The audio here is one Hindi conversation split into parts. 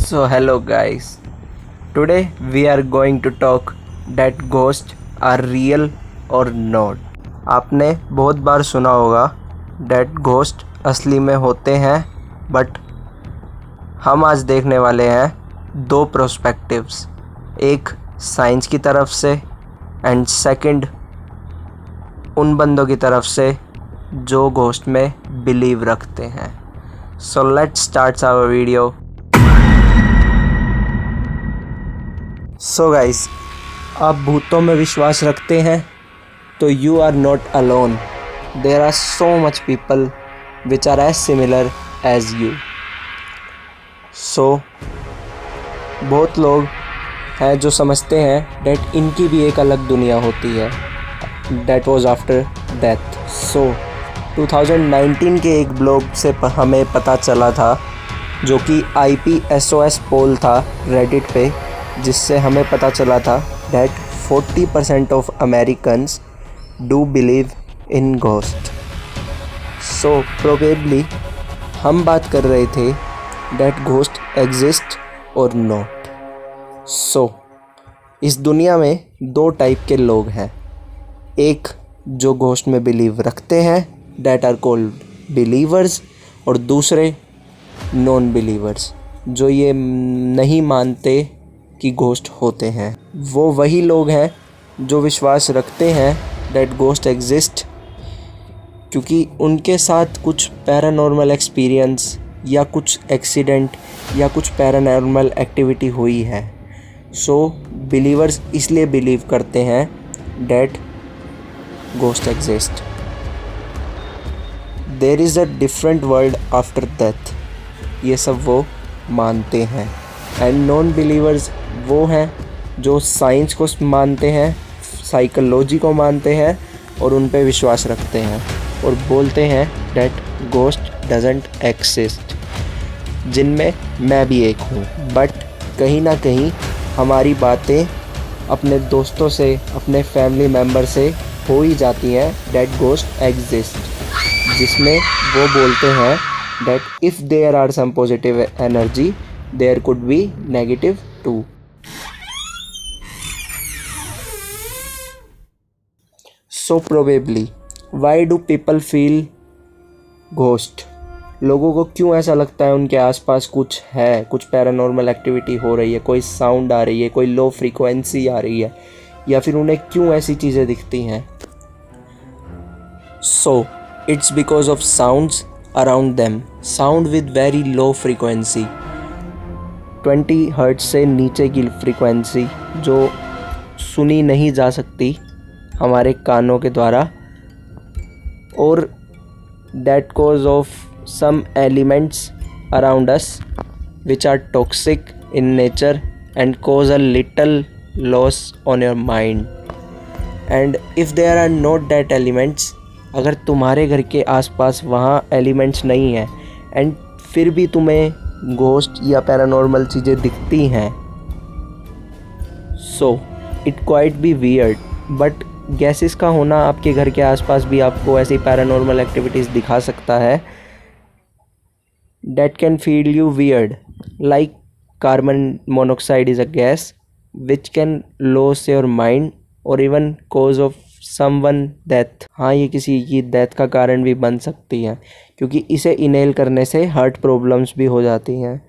So hello guys, today we are going to talk that ghosts are real or not. आपने बहुत बार सुना होगा that ghost असली में होते हैं, बट हम आज देखने वाले हैं दो प्रोस्पेक्टिव्स, एक साइंस की तरफ से एंड सेकंड उन बंदों की तरफ से जो घोस्ट में बिलीव रखते हैं. So let's start our video. So guys, आप भूतों में विश्वास रखते हैं तो you are not alone. There are so much people which are as similar as you. So बहुत लोग हैं जो समझते हैं डैट इनकी भी एक अलग दुनिया होती है, डैट वॉज आफ्टर डेथ. सो 2019 के एक ब्लॉग से हमें पता चला था, जो कि IPSOS पोल था रेडिट पे, जिससे हमें पता चला था that 40% of Americans do believe in ghost. So probably हम बात कर रहे थे that घोस्ट एग्जिस्ट और नॉट. सो इस दुनिया में दो टाइप के लोग हैं. एक जो घोस्ट में बिलीव रखते हैं, that आर कॉल्ड बिलीवर्स, और दूसरे नॉन बिलीवर्स जो ये नहीं मानते कि घोस्ट होते हैं. वो वही लोग हैं जो विश्वास रखते हैं that घोस्ट एग्जिस्ट, क्योंकि उनके साथ कुछ पैरानॉर्मल एक्सपीरियंस या कुछ एक्सीडेंट या कुछ पैरानॉर्मल एक्टिविटी हुई है. सो बिलीवर्स इसलिए बिलीव करते हैं that ghost exist. There is a different world after death, ये सब वो मानते हैं. एंड नॉन बिलीवर्स वो हैं जो साइंस को मानते हैं, साइकोलॉजी को मानते हैं और उन पे विश्वास रखते हैं और बोलते हैं डैट घोस्ट डजंट एक्सिस्ट, जिनमें मैं भी एक हूँ. बट कहीं ना कहीं हमारी बातें अपने दोस्तों से, अपने फैमिली मेम्बर से हो ही जाती हैं डैट घोस्ट एग्जिस्ट, जिसमें वो बोलते हैं that if there are some positive energy there could be negative too. So probably why do people feel ghost? लोगों को क्यों ऐसा लगता है उनके आसपास कुछ है, कुछ पैरानॉर्मल एक्टिविटी हो रही है, कोई साउंड आ रही है, कोई लो फ्रीक्वेंसी आ रही है, या फिर उन्हें क्यों ऐसी चीज़ें दिखती हैं? So it's because of sounds around them. Sound with very low frequency, 20 hertz से नीचे की फ्रीक्वेंसी जो सुनी नहीं जा सकती हमारे कानों के द्वारा, और that cause of some elements around us which are toxic in nature and cause a little loss on your mind. And if there are not that elements, अगर तुम्हारे घर के आसपास वहाँ एलिमेंट्स नहीं हैं एंड फिर भी तुम्हें घोस्ट या पैरानॉर्मल चीज़ें दिखती हैं, so it quite be weird. But gases का होना आपके घर के आसपास भी आपको ऐसी पैरानॉर्मल एक्टिविटीज़ दिखा सकता है. that can feel you weird, like carbon monoxide is a gas which can lose your mind or even cause of someone death. हाँ, ये किसी की डेथ का कारण भी बन सकती है, क्योंकि इसे इनहेल करने से हार्ट प्रॉब्लम्स भी हो जाती हैं.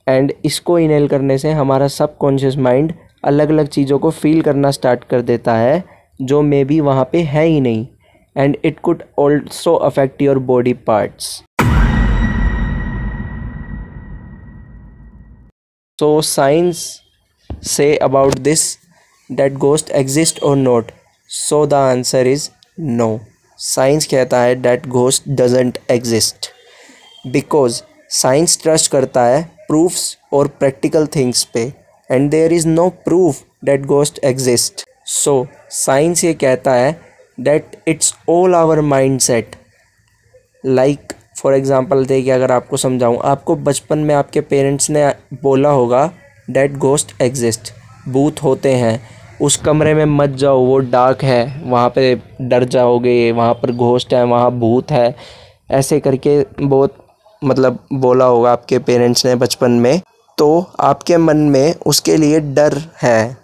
एंड इसको इनहेल करने से हमारा सबकॉन्शियस माइंड अलग अलग चीज़ों को फील करना स्टार्ट कर देता है जो मे बी वहाँ पे है ही नहीं. And it could also affect your body parts. So science say about this that ghost exist or not? So the answer is no. Science कहता है that ghost doesn't exist because science trust करता है proofs और practical things पे, and there is no proof that ghost exist. So science ये कहता है that it's all our mindset. Like for example देखिए, अगर आपको समझाऊँ, आपको बचपन में आपके पेरेंट्स ने बोला होगा डैट घोस्ट एग्जिस्ट, भूत होते हैं, उस कमरे में मत जाओ, वो डार्क है, वहाँ पे डर जाओगे, वहाँ पर घोस्ट है, वहाँ भूत है, ऐसे करके बहुत मतलब बोला होगा आपके पेरेंट्स ने बचपन में. तो आपके मन में उसके लिए डर है।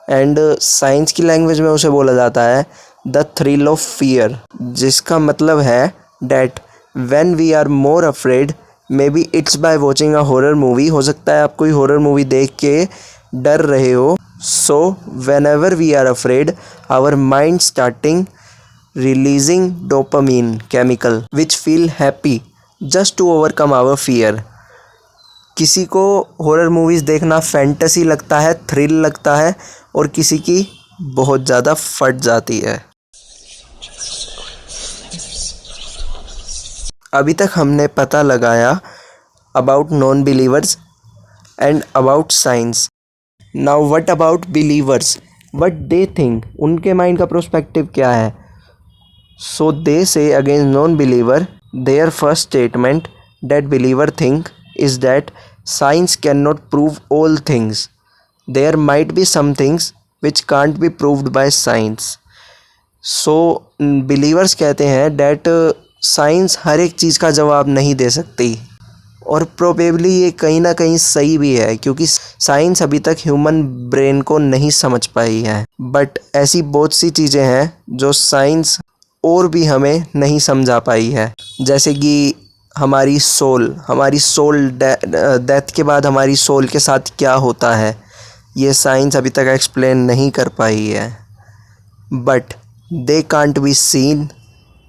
एंड साइंस की लैंग्वेज में उसे बोला जाता है द थ्रिल ऑफ फियर, जिसका मतलब है that when we are more afraid, maybe it's by watching a horror movie. हो सकता है आप कोई हॉरर मूवी देख के डर रहे हो। So whenever we are afraid, our mind starting releasing dopamine chemical which feel happy just to overcome our fear। किसी को हॉरर मूवीज़ देखना फैंटेसी लगता है, थ्रिल लगता है, और किसी की बहुत ज़्यादा फट जाती है। अभी तक हमने पता लगाया about non believers and about science. Now what about believers, what they think, उनके माइंड का प्रोस्पेक्टिव क्या है। So they say against non-believer, their first statement that believer think is that science cannot prove all things. There might be some things which can't be proved by science. So believers कहते हैं that साइंस हर एक चीज़ का जवाब नहीं दे सकती, और प्रोबेबली ये कहीं ना कहीं सही भी है, क्योंकि साइंस अभी तक ह्यूमन ब्रेन को नहीं समझ पाई है। बट ऐसी बहुत सी चीज़ें हैं जो साइंस और भी हमें नहीं समझा पाई है, जैसे कि हमारी सोल डेथ के बाद हमारी सोल के साथ क्या होता है, ये साइंस अभी तक एक्सप्लेन नहीं कर पाई है। But they can't be seen,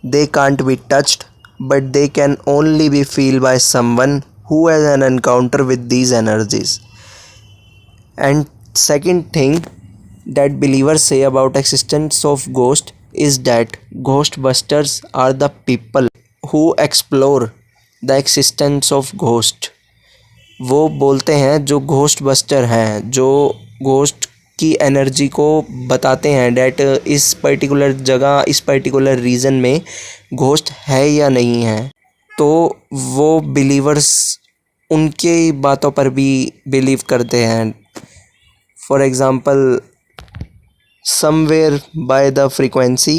they can't be touched, but they can only be feel by someone who has an encounter with these energies. And second thing that believers say about existence of ghost is that ghostbusters are the people who explore the existence of ghost। वो बोलते हैं जो घोस्ट बस्टर हैं, जो घोस्ट की एनर्जी को बताते हैं डैट इस पर्टिकुलर जगह, इस पर्टिकुलर रीजन में घोस्ट है या नहीं है, तो वो बिलीवर्स उनके बातों पर भी बिलीव करते हैं। For example, somewhere by the frequency,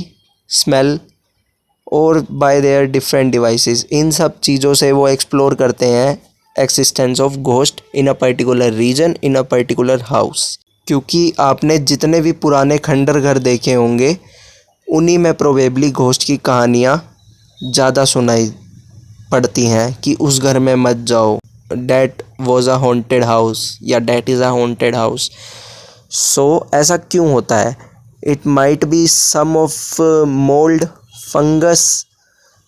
smell और by their different devices, इन सब चीज़ों से वो एक्सप्लोर करते हैं existence of ghost in a particular region, in a particular house। क्योंकि आपने जितने भी पुराने खंडर घर देखे होंगे, उन्हीं में प्रोबेबली घोस्ट की कहानियाँ ज़्यादा सुनाई पड़ती हैं कि उस घर में मत जाओ, that was a haunted house, या that is a haunted house. So ऐसा क्यों होता है? It might be some of mould, fungus,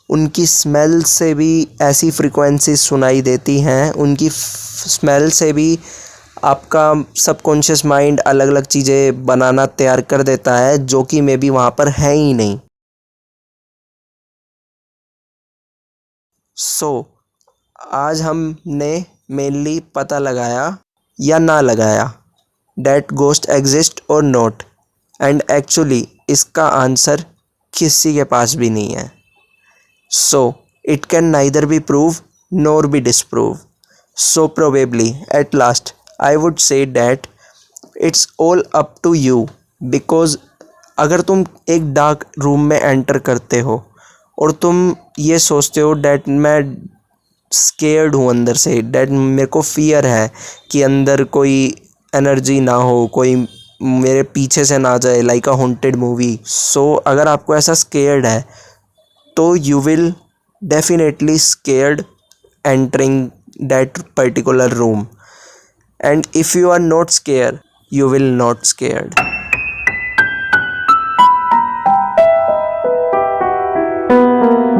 उनकी स्मेल से भी ऐसी फ्रीक्वेंसी सुनाई देती हैं, उनकी स्मेल से भी आपका सबकॉन्शियस माइंड अलग अलग चीज़ें बनाना तैयार कर देता है, जो कि मे बी वहाँ पर है ही नहीं। सो आज हमने मेनली पता लगाया या ना लगाया डैट घोस्ट एग्जिस्ट और नॉट, एंड एक्चुअली इसका आंसर किसी के पास भी नहीं है। So it can neither be prove nor be disprove. So probably at last I would say that it's all up to you, because अगर तुम एक डार्क रूम में एंटर करते हो और तुम ये सोचते हो डैट मैं स्केयर्ड हूँ अंदर से, डैट मेरे को फियर है कि अंदर कोई एनर्जी ना हो, कोई मेरे पीछे से ना जाए, like a haunted movie. So अगर आपको ऐसा स्केयर्ड है तो you will definitely scared entering that particular room, and if you are not scare, you will not scared।